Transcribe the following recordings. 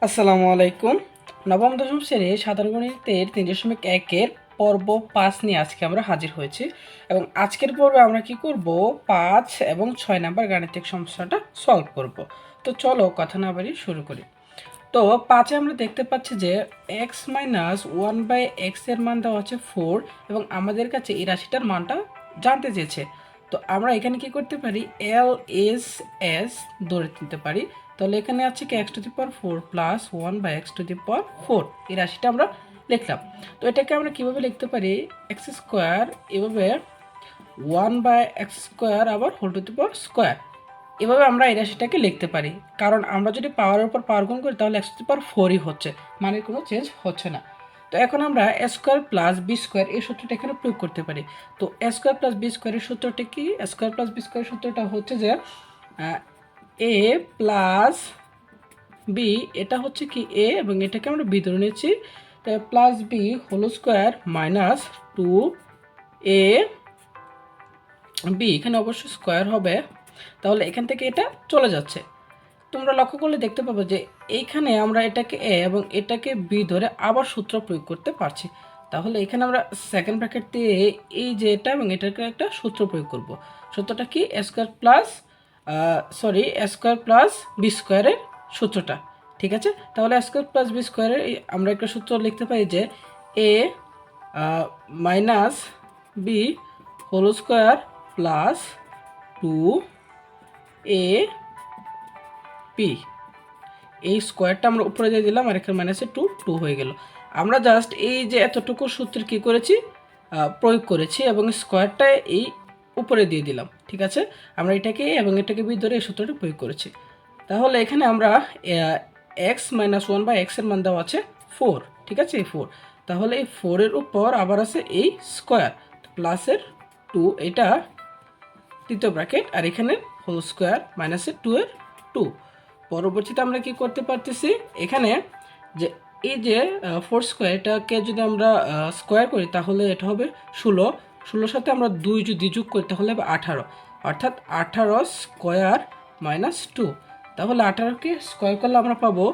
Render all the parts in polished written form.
আসসালামু আলাইকুম। নবম-দশম শ্রেণীর সাধারণ গণিতের 3.1-এর পর্ব 5 নিয়ে আজকে আমরা হাজির হয়েছি এবং আজকের পর্বে আমরা কি করব 5 এবং 6 নাম্বার গাণিতিক সমস্যাটা সলভ করব। তো চলো কথা না বাড়িয়ে শুরু করি। তো 5-এ আমরা দেখতে পাচ্ছি যে x - 1/x এর মান দেওয়া আছে 4 এবং আমাদের কাছে এই রাশিটার মানটা জানতে চেয়েছে। তো আমরা এখানে কি করতে পারি, LSS ধরে নিতে পারি। তাহলে এখানে আছে কি x⁴ প্লাস 1/x⁴ এই রাশিটা আমরা লিখলাম। তো এটাকে আমরা কিভাবে লিখতে পারি, x² এভাবে 1/x² আবার হোল⁴ এভাবে আমরা এই রাশিটাকে লিখতে পারি, কারণ আমরা যদি পাওয়ারের উপর পাওয়ার গুণ করি তাহলে x⁴ হচ্ছে, মানে কোনো চেঞ্জ হচ্ছে না। তো এখন আমরা a² + b² এই সূত্রটা এখানে প্রয়োগ করতে পারি। তো a² + b² এর সূত্রটা কি, a² + b² এর সূত্রটা হচ্ছে যে a প্লাস বি, এটা হচ্ছে কি a এবং এটাকে আমরা বি ধরে নিয়েছি, তাই plus B whole minus 2a B, এখানে অবশ্যই স্কোয়ার হবে। তাহলে এখান থেকে এটা চলে যাচ্ছে। তোমরা লক্ষ্য করলে দেখতে পাবো যে এইখানে আমরা এটাকে এ এবং এটাকে বি ধরে আবার সূত্র প্রয়োগ করতে পারছি। তাহলে এখানে আমরা সেকেন্ড ব্র্যাকেট দিয়ে এই যে এটা এবং এটাকে একটা সূত্র প্রয়োগ করব। সূত্রটা কি, a² প্লাস b² এর সূত্রটা, ঠিক আছে। তাহলে a² + b² এর আমরা একটা সূত্র লিখতে পারি যে a minus B whole plus 2a P, এই স্কোয়ারটা আমরা উপরে দিয়ে দিলাম আর এখানে মাইনাসে 2 হয়ে গেল। আমরা জাস্ট এই যে এতটুকু সূত্রের কি করেছি, প্রয়োগ করেছি এবং স্কোয়ারটা এই উপরে দিয়ে দিলাম, ঠিক আছে। আমরা এটাকে এবং এটাকে বি ধরে এই সূত্রটা প্রয়োগ করেছি। তাহলে এখানে আমরা x - 1/x এর মান দেওয়া আছে 4, ঠিক আছে, এই 4। তাহলে এই 4 এর উপর আবার আছে এই স্কোয়ার প্লাসের 2, এটা তৃতীয় ব্র্যাকেট আর এখানে হোল² মাইনাসের 2 এর 2। পরবর্তীতে আমরা কি করতে পারতেছি, এখানে যে এই যে 4² এটাকে যদি আমরা স্কোয়ার করি তাহলে এটা হবে 16 সাথে আমরা 2 যদি যোগ করি তাহলে হবে 18, অর্থাৎ 18² মাইনাস 2। তাহলে 18কে স্কোয়ার করলে আমরা পাবো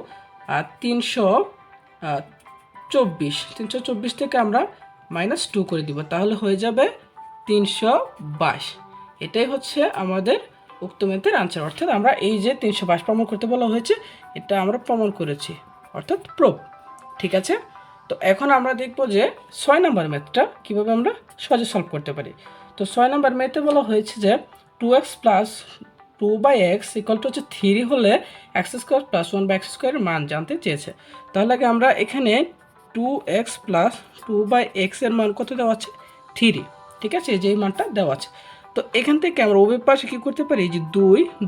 324 থেকে আমরা -2 করে দিব, তাহলে হয়ে যাবে 322। এটাই হচ্ছে আমাদের উক্ত ম্যাথের আনসার, অর্থাৎ আমরা এই যে 322 প্রমাণ করতে বলা হয়েছে এটা আমরা প্রমাণ করেছি, অর্থাৎ প্রুফ, ঠিক আছে। তো এখন আমরা দেখব যে 6 নম্বর ম্যাথটা কীভাবে আমরা সহজে সলভ করতে পারি। তো 6 নম্বর ম্যাথে বলা হয়েছে যে 2x + 2/x = 3 হলে x² + 1/x² এর মান জানতে চেয়েছে। তাহলে আগে আমরা এখানে 2x + 2/x এর মান কত দেওয়া আছে, 3, ঠিক আছে, যে মানটা দেওয়া আছে। তো এখান থেকে আমরা উভয় পাশে কী করতে পারি, যে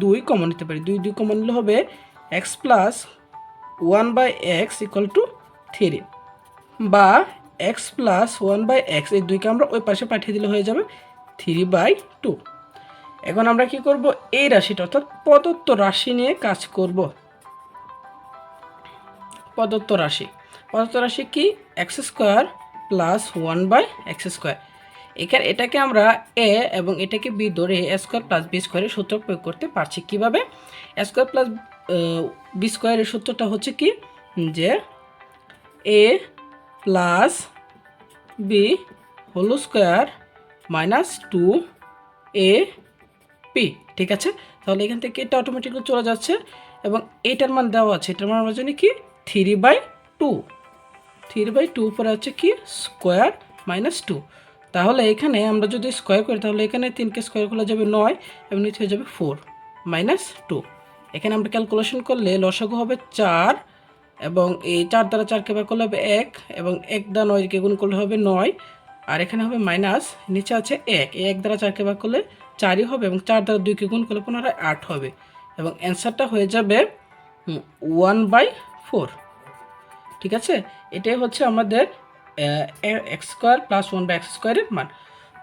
2 কমন নিতে পারি। 2 কমন নিলে হবে x + 1/x = 3 বা x + 1/x, এই 2কে আমরা ওই পাশে পাঠিয়ে দিলে হয়ে যাবে 3/2। এখন আমরা কি করব, এই রাশিটা অর্থাৎ প্রদত্ত রাশি নিয়ে কাজ করব। প্রদত্ত রাশি কি, x² + 1/x²। এটাকে আমরা a এবং এটাকে b ধরে a² + b² এর সূত্র প্রয়োগ করতে পারছি। কিভাবে, a² + b² এর সূত্রটা হচ্ছে কি, যে a plus b whole minus 2ab, ঠিক আছে। তাহলে এখান থেকে এটা অটোমেটিকলি চলে যাচ্ছে এবং এইটার মান দেওয়া আছে, এটার মান আমরা জানি কি 3/2 উপরে আছে কি স্কোয়ার মাইনাস 2। তাহলে এখানে আমরা যদি স্কোয়ার করি তাহলে এখানে 3কে স্কোয়ার করলে যাবে 9 এবং নিচে হয়ে যাবে 4 - 2। এখানে আমরা ক্যালকুলেশন করলে লসাগু হবে 4 এবং এই 4 দ্বারা 4কে ভাগ করলে হবে 1 এবং 1 দ্বারা 9কে গুণ করলে হবে 9 আর এখানে হবে মাইনাস, নিচে আছে 1, এই 1 দ্বারা 4কে ভাগ করলে 4ই হবে এবং 4 দ্বারা 2কে গুণ করলে পুনরায় 8 হবে এবং অ্যান্সারটা হয়ে যাবে 1/4, ঠিক আছে। এটাই হচ্ছে আমাদের x² + 1/x² এর মান।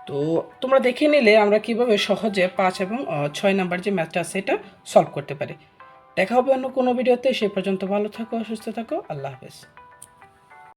তো তোমরা দেখে নিলে আমরা কিভাবে সহজে 5 এবং 6 নাম্বার যে ম্যাথটা আছে এটা সলভ করতে পারি। দেখা হবে অন্য কোনো ভিডিওতে, সে পর্যন্ত ভালো থাকো, সুস্থ থাকো, আল্লাহ হাফেজ।